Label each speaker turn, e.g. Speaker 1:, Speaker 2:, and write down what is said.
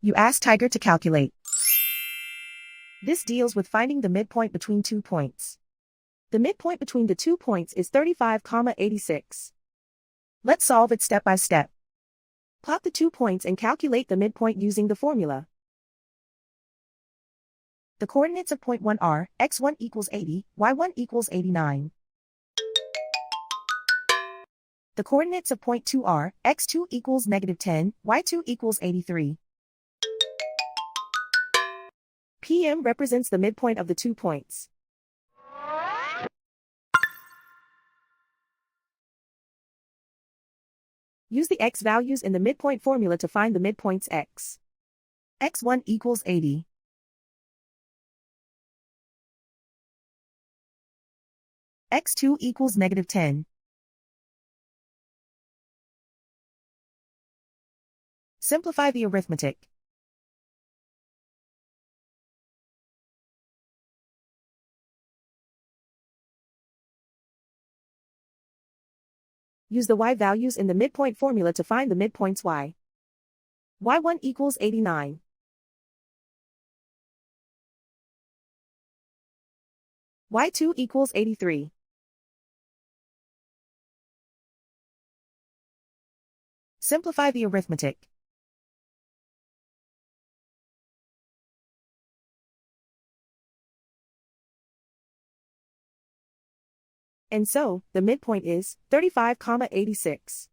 Speaker 1: You ask Tiger to calculate. This deals with finding the midpoint between 2 points. The midpoint between the 2 points is 35,86. Let's solve it step by step. Plot the 2 points and calculate the midpoint using the formula. The coordinates of point 1 are x1 equals 80, y1 equals 89. The coordinates of point 2 are x2 equals -10, y2 equals 83. PM represents the midpoint of the 2 points. Use the x values in the midpoint formula to find the midpoints x. x1 equals 80. x2 equals -10. Simplify the arithmetic. Use the y values in the midpoint formula to find the midpoints y. y1 equals 89. y2 equals 83. Simplify the arithmetic. And so, the midpoint is 35,86.